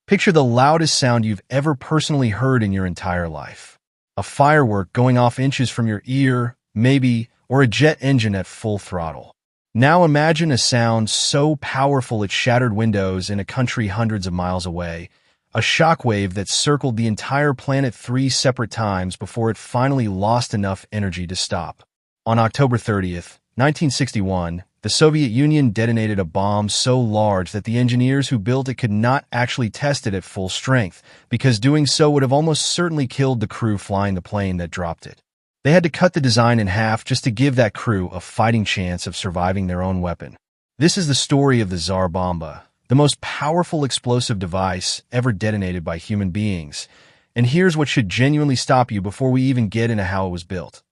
Picture the loudest sound you've ever personally heard in your entire life. A firework going off inches from your ear, maybe, or a jet engine at full throttle. Now imagine a sound so powerful it shattered windows in a country hundreds of miles away, a shockwave that circled the entire planet 3 separate times before it finally lost enough energy to stop. On October 30th, 1961, the Soviet Union detonated a bomb so large that the engineers who built it could not actually test it at full strength, because doing so would have almost certainly killed the crew flying the plane that dropped it. They had to cut the design in half just to give that crew a fighting chance of surviving their own weapon. This is the story of the Tsar Bomba, the most powerful explosive device ever detonated by human beings. And here's what should genuinely stop you before we even get into how it was built.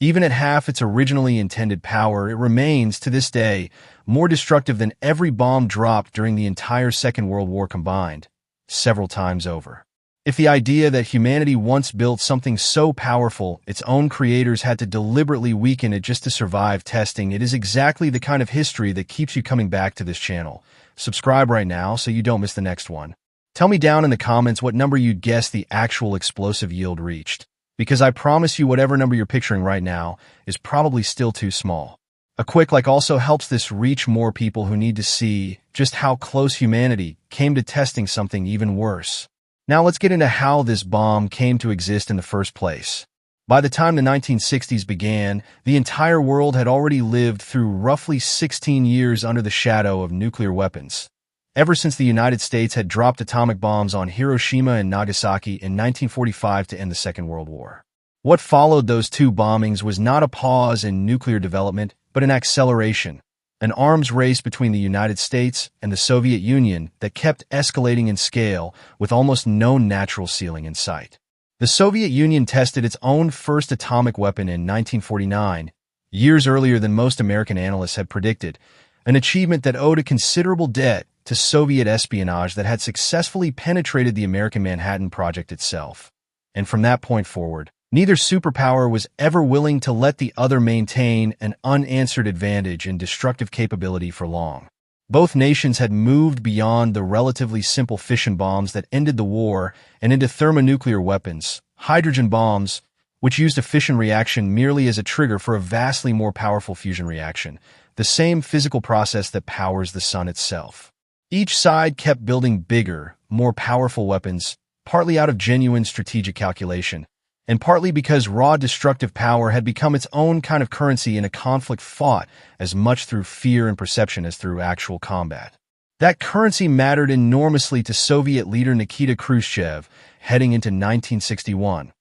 Even at half its originally intended power, it remains, to this day, more destructive than every bomb dropped during the entire Second World War combined, several times over. If the idea that humanity once built something so powerful its own creators had to deliberately weaken it just to survive testing, it is exactly the kind of history that keeps you coming back to this channel. Subscribe right now so you don't miss the next one. Tell me down in the comments what number you'd guess the actual explosive yield reached, because I promise you whatever number you're picturing right now is probably still too small. A quick like also helps this reach more people who need to see just how close humanity came to testing something even worse. Now let's get into how this bomb came to exist in the first place. By the time the 1960s began, the entire world had already lived through roughly 16 years under the shadow of nuclear weapons. Ever since the United States had dropped atomic bombs on Hiroshima and Nagasaki in 1945 to end the Second World War. What followed those two bombings was not a pause in nuclear development, but an acceleration, an arms race between the United States and the Soviet Union that kept escalating in scale with almost no natural ceiling in sight. The Soviet Union tested its own first atomic weapon in 1949, years earlier than most American analysts had predicted, an achievement that owed a considerable debt to Soviet espionage that had successfully penetrated the American Manhattan Project itself. And from that point forward, neither superpower was ever willing to let the other maintain an unanswered advantage in destructive capability for long. Both nations had moved beyond the relatively simple fission bombs that ended the war and into thermonuclear weapons, hydrogen bombs, which used a fission reaction merely as a trigger for a vastly more powerful fusion reaction, the same physical process that powers the sun itself. Each side kept building bigger, more powerful weapons, partly out of genuine strategic calculation, and partly because raw destructive power had become its own kind of currency in a conflict fought as much through fear and perception as through actual combat. That currency mattered enormously to Soviet leader Nikita Khrushchev heading into 1961,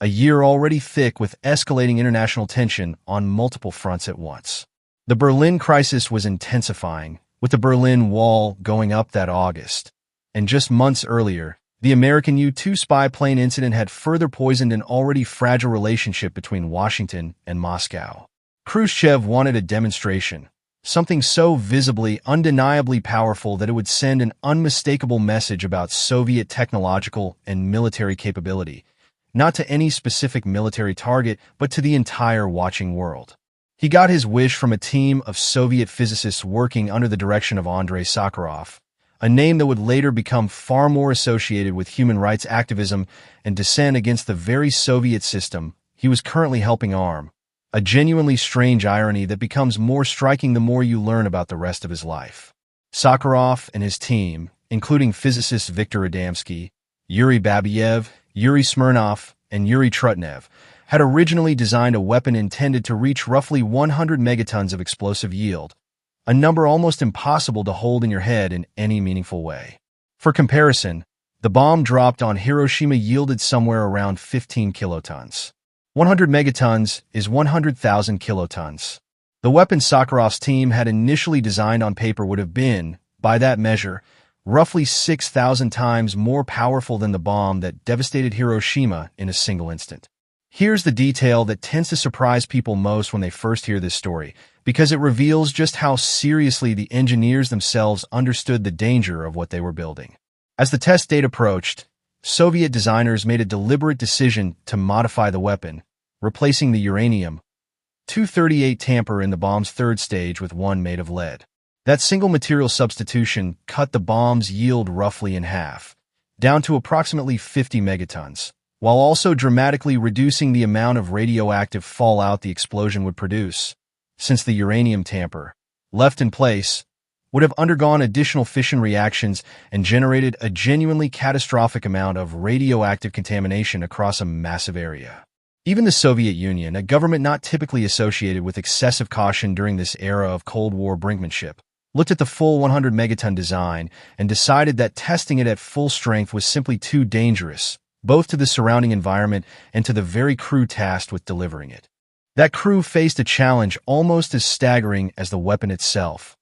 a year already thick with escalating international tension on multiple fronts at once. The Berlin crisis was intensifying, with the Berlin Wall going up that August. And just months earlier, the American U-2 spy plane incident had further poisoned an already fragile relationship between Washington and Moscow. Khrushchev wanted a demonstration, something so visibly, undeniably powerful that it would send an unmistakable message about Soviet technological and military capability, not to any specific military target, but to the entire watching world. He got his wish from a team of Soviet physicists working under the direction of Andrei Sakharov, a name that would later become far more associated with human rights activism and dissent against the very Soviet system he was currently helping arm, a genuinely strange irony that becomes more striking the more you learn about the rest of his life. Sakharov and his team, including physicists Viktor Adamski, Yuri Babayev, Yuri Smirnov, and Yuri Trutnev, had originally designed a weapon intended to reach roughly 100 megatons of explosive yield, a number almost impossible to hold in your head in any meaningful way. For comparison, the bomb dropped on Hiroshima yielded somewhere around 15 kilotons. 100 megatons is 100,000 kilotons. The weapon Sakharov's team had initially designed on paper would have been, by that measure, roughly 6,000 times more powerful than the bomb that devastated Hiroshima in a single instant. Here's the detail that tends to surprise people most when they first hear this story, because it reveals just how seriously the engineers themselves understood the danger of what they were building. As the test date approached, Soviet designers made a deliberate decision to modify the weapon, replacing the uranium-238 tamper in the bomb's third stage with one made of lead. That single material substitution cut the bomb's yield roughly in half, down to approximately 50 megatons, while also dramatically reducing the amount of radioactive fallout the explosion would produce, since the uranium tamper, left in place, would have undergone additional fission reactions and generated a genuinely catastrophic amount of radioactive contamination across a massive area. Even the Soviet Union, a government not typically associated with excessive caution during this era of Cold War brinkmanship, looked at the full 100 megaton design and decided that testing it at full strength was simply too dangerous, both to the surrounding environment and to the very crew tasked with delivering it. That crew faced a challenge almost as staggering as the weapon itself,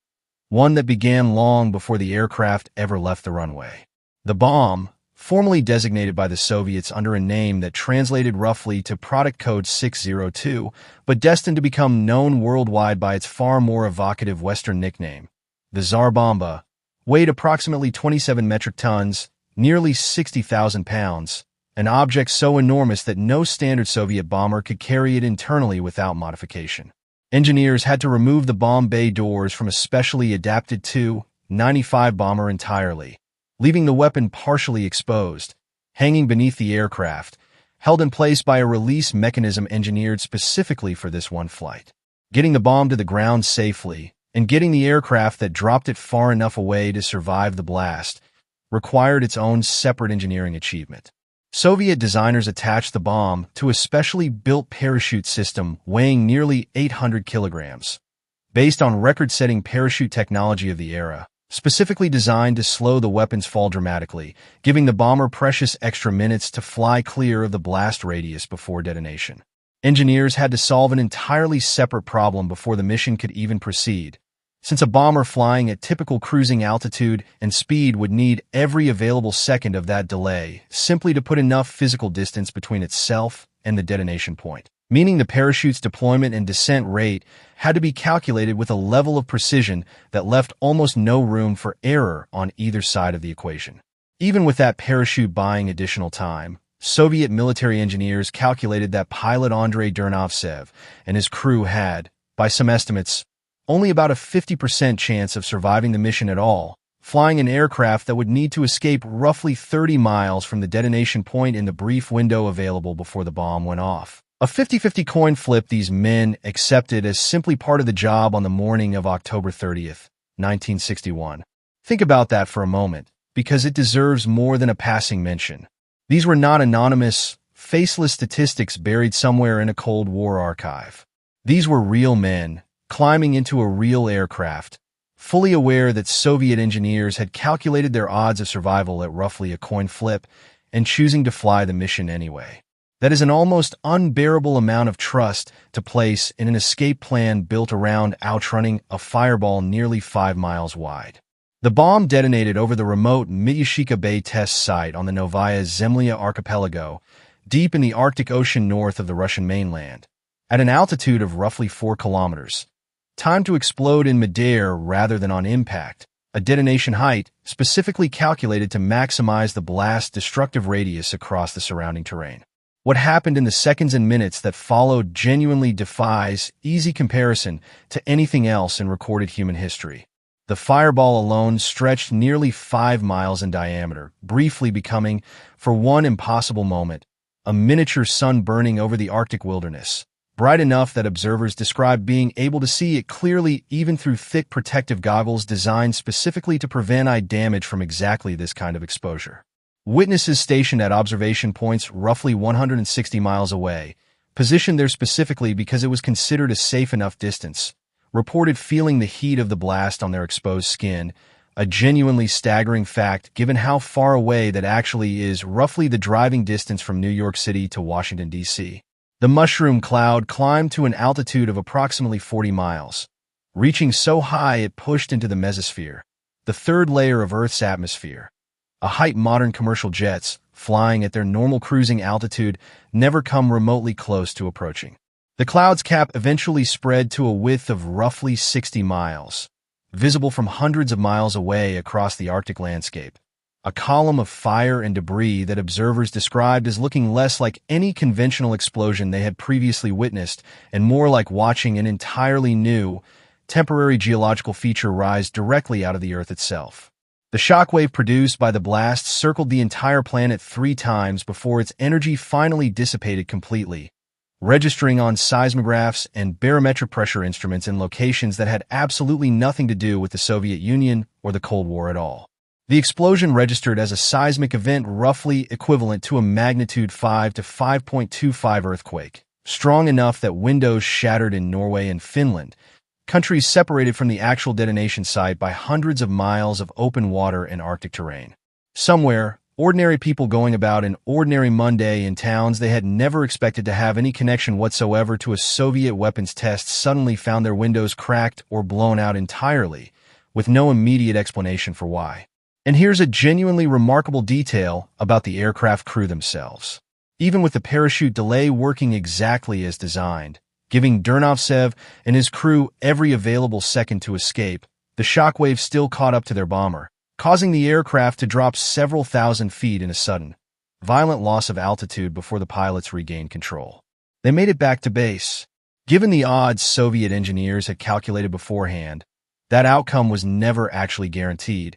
one that began long before the aircraft ever left the runway. The bomb, formally designated by the Soviets under a name that translated roughly to Product Code 602, but destined to become known worldwide by its far more evocative Western nickname, the Tsar Bomba, weighed approximately 27 metric tons, nearly 60,000 pounds, an object so enormous that no standard Soviet bomber could carry it internally without modification. Engineers had to remove the bomb bay doors from a specially adapted Tu-95 bomber entirely, leaving the weapon partially exposed, hanging beneath the aircraft, held in place by a release mechanism engineered specifically for this one flight. Getting the bomb to the ground safely, and getting the aircraft that dropped it far enough away to survive the blast, required its own separate engineering achievement. Soviet designers attached the bomb to a specially built parachute system weighing nearly 800 kilograms, based on record-setting parachute technology of the era, specifically designed to slow the weapon's fall dramatically, giving the bomber precious extra minutes to fly clear of the blast radius before detonation. Engineers had to solve an entirely separate problem before the mission could even proceed, since a bomber flying at typical cruising altitude and speed would need every available second of that delay simply to put enough physical distance between itself and the detonation point, meaning the parachute's deployment and descent rate had to be calculated with a level of precision that left almost no room for error on either side of the equation. Even with that parachute buying additional time, Soviet military engineers calculated that pilot Andrei Dernovtsev and his crew had, by some estimates, only about a 50% chance of surviving the mission at all, flying an aircraft that would need to escape roughly 30 miles from the detonation point in the brief window available before the bomb went off. A 50-50 coin flip these men accepted as simply part of the job on the morning of October 30th, 1961. Think about that for a moment, because it deserves more than a passing mention. These were not anonymous, faceless statistics buried somewhere in a Cold War archive. These were real men, climbing into a real aircraft, fully aware that Soviet engineers had calculated their odds of survival at roughly a coin flip and choosing to fly the mission anyway. That is an almost unbearable amount of trust to place in an escape plan built around outrunning a fireball nearly 5 miles wide. The bomb detonated over the remote Mytyshika Bay test site on the Novaya Zemlya archipelago, deep in the Arctic Ocean north of the Russian mainland, at an altitude of roughly 4 kilometers. Timed to explode in midair rather than on impact, a detonation height specifically calculated to maximize the blast's destructive radius across the surrounding terrain. What happened in the seconds and minutes that followed genuinely defies easy comparison to anything else in recorded human history. The fireball alone stretched nearly 5 miles in diameter, briefly becoming, for one impossible moment, a miniature sun burning over the Arctic wilderness, bright enough that observers described being able to see it clearly even through thick protective goggles designed specifically to prevent eye damage from exactly this kind of exposure. Witnesses stationed at observation points roughly 160 miles away, positioned there specifically because it was considered a safe enough distance, reported feeling the heat of the blast on their exposed skin, a genuinely staggering fact given how far away that actually is, roughly the driving distance from New York City to Washington, D.C. The mushroom cloud climbed to an altitude of approximately 40 miles, reaching so high it pushed into the mesosphere, the third layer of Earth's atmosphere, a height modern commercial jets, flying at their normal cruising altitude, never come remotely close to approaching. The cloud's cap eventually spread to a width of roughly 60 miles, visible from hundreds of miles away across the Arctic landscape. A column of fire and debris that observers described as looking less like any conventional explosion they had previously witnessed and more like watching an entirely new, temporary geological feature rise directly out of the Earth itself. The shockwave produced by the blast circled the entire planet 3 times before its energy finally dissipated completely, registering on seismographs and barometric pressure instruments in locations that had absolutely nothing to do with the Soviet Union or the Cold War at all. The explosion registered as a seismic event roughly equivalent to a magnitude 5 to 5.25 earthquake, strong enough that windows shattered in Norway and Finland, countries separated from the actual detonation site by hundreds of miles of open water and Arctic terrain. Somewhere, ordinary people going about an ordinary Monday in towns they had never expected to have any connection whatsoever to a Soviet weapons test suddenly found their windows cracked or blown out entirely, with no immediate explanation for why. And here's a genuinely remarkable detail about the aircraft crew themselves. Even with the parachute delay working exactly as designed, giving Dernovtsev and his crew every available second to escape, the shockwave still caught up to their bomber, causing the aircraft to drop several thousand feet in a sudden, violent loss of altitude before the pilots regained control. They made it back to base. Given the odds Soviet engineers had calculated beforehand, that outcome was never actually guaranteed,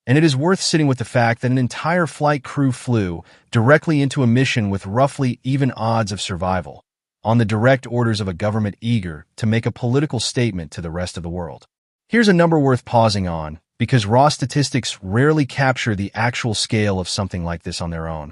and it is worth sitting with the fact that an entire flight crew flew directly into a mission with roughly even odds of survival, on the direct orders of a government eager to make a political statement to the rest of the world. Here's a number worth pausing on, because raw statistics rarely capture the actual scale of something like this on their own.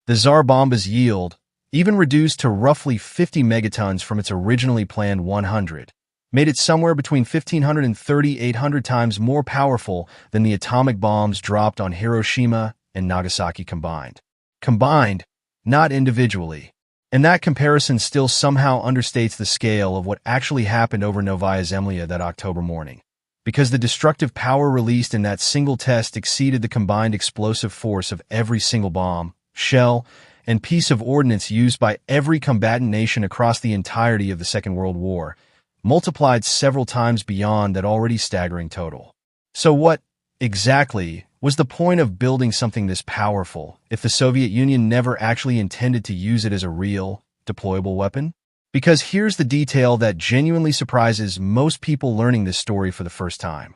The Tsar Bomba's yield, even reduced to roughly 50 megatons from its originally planned 100, made it somewhere between 1,500 and 3,800 times more powerful than the atomic bombs dropped on Hiroshima and Nagasaki combined. Combined, not individually. And that comparison still somehow understates the scale of what actually happened over Novaya Zemlya that October morning, because the destructive power released in that single test exceeded the combined explosive force of every single bomb, shell, and piece of ordnance used by every combatant nation across the entirety of the Second World War, multiplied several times beyond that already staggering total. So what, exactly, was the point of building something this powerful if the Soviet Union never actually intended to use it as a real, deployable weapon? Because here's the detail that genuinely surprises most people learning this story for the first time.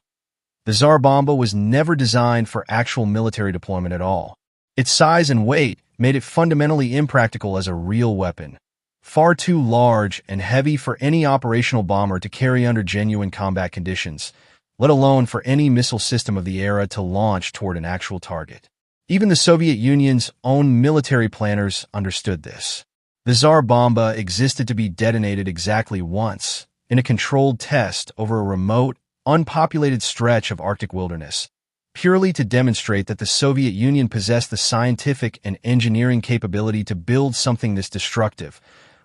The Tsar Bomba was never designed for actual military deployment at all. Its size and weight made it fundamentally impractical as a real weapon, far too large and heavy for any operational bomber to carry under genuine combat conditions, let alone for any missile system of the era to launch toward an actual target. Even the Soviet Union's own military planners understood this. The Tsar Bomba existed to be detonated exactly once, in a controlled test over a remote, unpopulated stretch of Arctic wilderness, purely to demonstrate that the Soviet Union possessed the scientific and engineering capability to build something this destructive,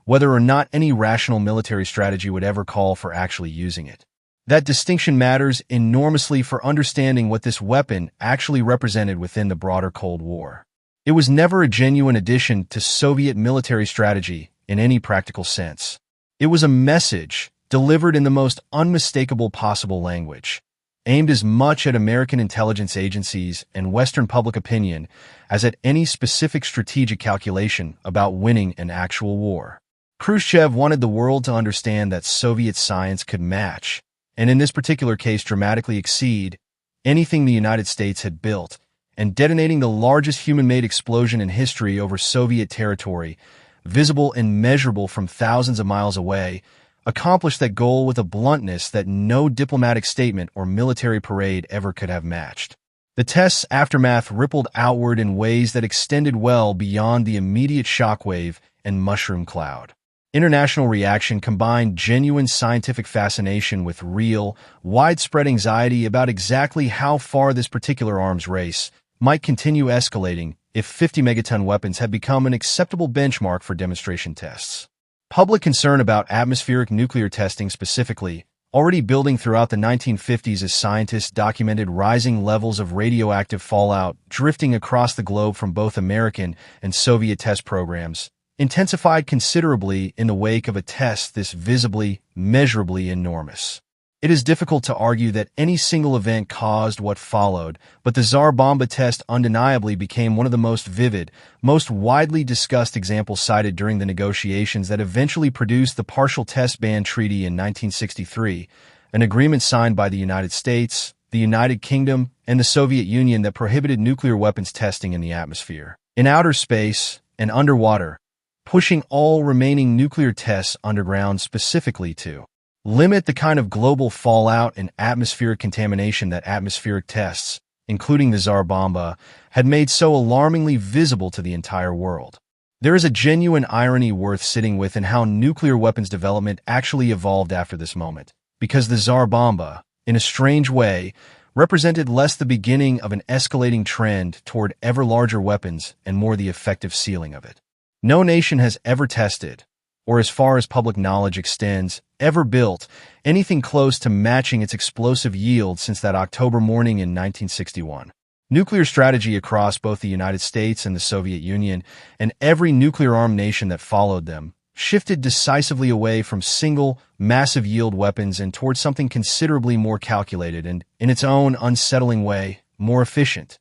whether or not any rational military strategy would ever call for actually using it. That distinction matters enormously for understanding what this weapon actually represented within the broader Cold War. It was never a genuine addition to Soviet military strategy in any practical sense. It was a message delivered in the most unmistakable possible language, aimed as much at American intelligence agencies and Western public opinion as at any specific strategic calculation about winning an actual war. Khrushchev wanted the world to understand that Soviet science could match, and in this particular case dramatically exceed, anything the United States had built, and detonating the largest human-made explosion in history over Soviet territory, visible and measurable from thousands of miles away, accomplished that goal with a bluntness that no diplomatic statement or military parade ever could have matched. The test's aftermath rippled outward in ways that extended well beyond the immediate shockwave and mushroom cloud. International reaction combined genuine scientific fascination with real, widespread anxiety about exactly how far this particular arms race might continue escalating if 50-megaton weapons had become an acceptable benchmark for demonstration tests. Public concern about atmospheric nuclear testing specifically, already building throughout the 1950s as scientists documented rising levels of radioactive fallout drifting across the globe from both American and Soviet test programs, intensified considerably in the wake of a test this visibly, measurably enormous. It is difficult to argue that any single event caused what followed, but the Tsar Bomba test undeniably became one of the most vivid, most widely discussed examples cited during the negotiations that eventually produced the Partial Test Ban Treaty in 1963, an agreement signed by the United States, the United Kingdom, and the Soviet Union that prohibited nuclear weapons testing in the atmosphere, in outer space, and underwater, pushing all remaining nuclear tests underground specifically to limit the kind of global fallout and atmospheric contamination that atmospheric tests, including the Tsar Bomba, had made so alarmingly visible to the entire world. There is a genuine irony worth sitting with in how nuclear weapons development actually evolved after this moment, because the Tsar Bomba, in a strange way, represented less the beginning of an escalating trend toward ever larger weapons and more the effective ceiling of it. No nation has ever tested, or as far as public knowledge extends, ever built anything close to matching its explosive yield since that October morning in 1961. Nuclear strategy across both the United States and the Soviet Union, and every nuclear-armed nation that followed them, shifted decisively away from single, massive yield weapons and towards something considerably more calculated and, in its own unsettling way, more efficient.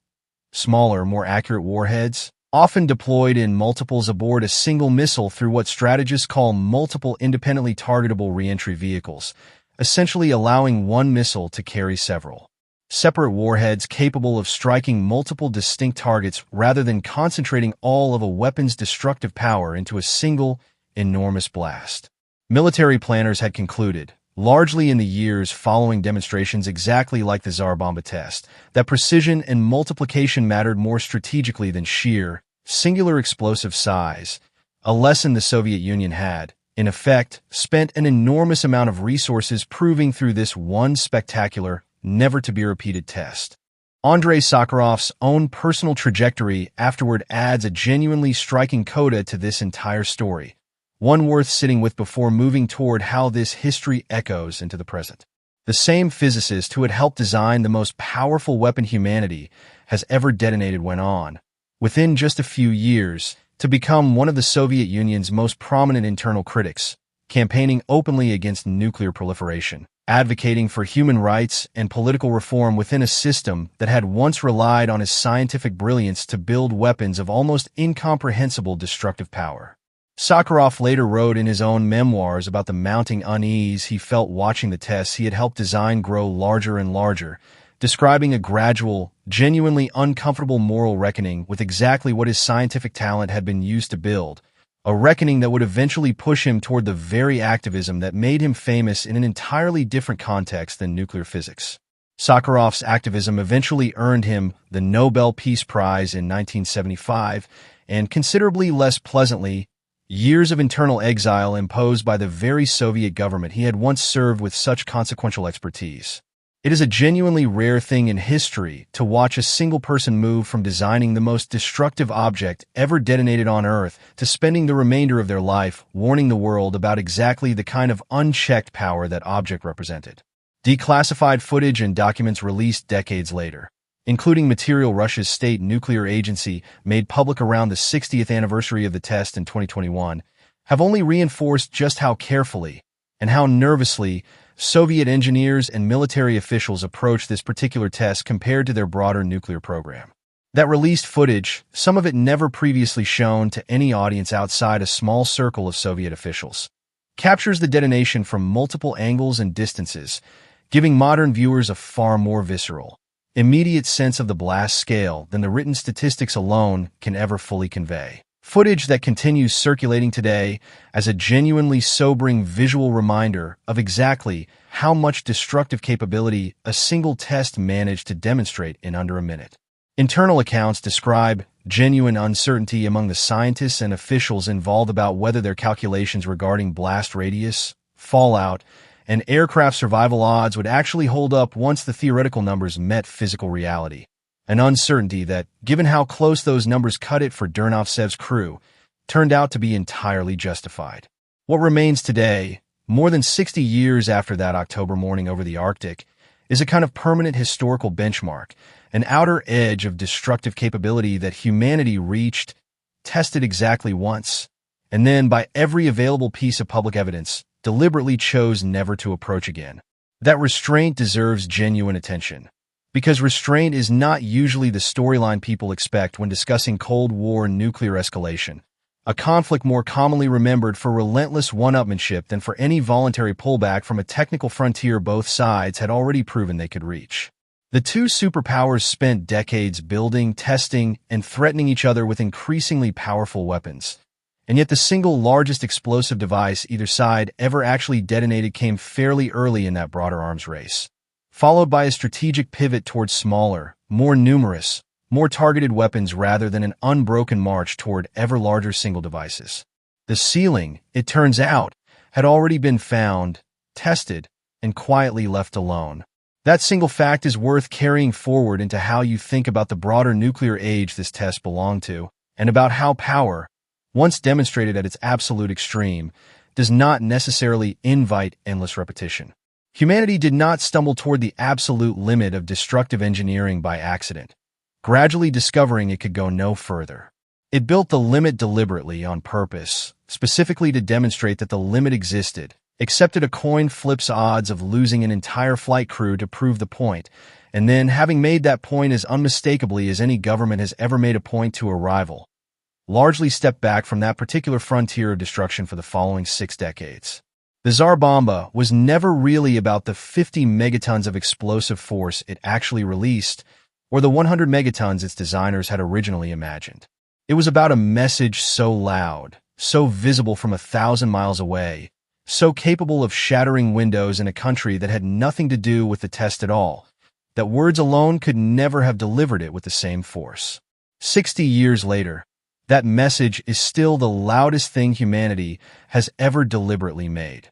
Smaller, more accurate warheads, often deployed in multiples aboard a single missile through what strategists call multiple independently targetable reentry vehicles, essentially allowing one missile to carry several separate warheads capable of striking multiple distinct targets rather than concentrating all of a weapon's destructive power into a single, enormous blast. Military planners had concluded, largely in the years following demonstrations exactly like the Tsar Bomba test, that precision and multiplication mattered more strategically than sheer, singular explosive size, a lesson the Soviet Union had, in effect, spent an enormous amount of resources proving through this one spectacular, never-to-be-repeated test. Andrei Sakharov's own personal trajectory afterward adds a genuinely striking coda to this entire story, one worth sitting with before moving toward how this history echoes into the present. The same physicist who had helped design the most powerful weapon humanity has ever detonated went on, within just a few years, to become one of the Soviet Union's most prominent internal critics, campaigning openly against nuclear proliferation, advocating for human rights and political reform within a system that had once relied on his scientific brilliance to build weapons of almost incomprehensible destructive power. Sakharov later wrote in his own memoirs about the mounting unease he felt watching the tests he had helped design grow larger and larger, describing a gradual, genuinely uncomfortable moral reckoning with exactly what his scientific talent had been used to build, a reckoning that would eventually push him toward the very activism that made him famous in an entirely different context than nuclear physics. Sakharov's activism eventually earned him the Nobel Peace Prize in 1975, and considerably less pleasantly, years of internal exile imposed by the very Soviet government he had once served with such consequential expertise. It is a genuinely rare thing in history to watch a single person move from designing the most destructive object ever detonated on Earth to spending the remainder of their life warning the world about exactly the kind of unchecked power that object represented. Declassified footage and documents released decades later, including material Russia's state nuclear agency made public around the 60th anniversary of the test in 2021, have only reinforced just how carefully and how nervously Soviet engineers and military officials approached this particular test compared to their broader nuclear program. That released footage, some of it never previously shown to any audience outside a small circle of Soviet officials, captures the detonation from multiple angles and distances, giving modern viewers a far more visceral, immediate sense of the blast scale than the written statistics alone can ever fully convey. Footage that continues circulating today as a genuinely sobering visual reminder of exactly how much destructive capability a single test managed to demonstrate in under a minute. Internal accounts describe genuine uncertainty among the scientists and officials involved about whether their calculations regarding blast radius, fallout, and aircraft survival odds would actually hold up once the theoretical numbers met physical reality. An uncertainty that, given how close those numbers cut it for Dernovtsev's crew, turned out to be entirely justified. What remains today, more than 60 years after that October morning over the Arctic, is a kind of permanent historical benchmark, an outer edge of destructive capability that humanity reached, tested exactly once, and then, by every available piece of public evidence, deliberately chose never to approach again. That restraint deserves genuine attention. Because restraint is not usually the storyline people expect when discussing Cold War nuclear escalation, a conflict more commonly remembered for relentless one-upmanship than for any voluntary pullback from a technical frontier both sides had already proven they could reach. The two superpowers spent decades building, testing, and threatening each other with increasingly powerful weapons. And yet the single largest explosive device either side ever actually detonated came fairly early in that broader arms race, followed by a strategic pivot towards smaller, more numerous, more targeted weapons rather than an unbroken march toward ever larger single devices. The ceiling, it turns out, had already been found, tested, and quietly left alone. That single fact is worth carrying forward into how you think about the broader nuclear age this test belonged to, and about how power, once demonstrated at its absolute extreme, does not necessarily invite endless repetition. Humanity did not stumble toward the absolute limit of destructive engineering by accident, gradually discovering it could go no further. It built the limit deliberately on purpose, specifically to demonstrate that the limit existed, accepted a coin flip's odds of losing an entire flight crew to prove the point, and then, having made that point as unmistakably as any government has ever made a point to a rival, largely stepped back from that particular frontier of destruction for the following 6 decades. The Tsar Bomba was never really about the 50 megatons of explosive force it actually released, or the 100 megatons its designers had originally imagined. It was about a message so loud, so visible from 1,000 miles away, so capable of shattering windows in a country that had nothing to do with the test at all, that words alone could never have delivered it with the same force. 60 years later, that message is still the loudest thing humanity has ever deliberately made.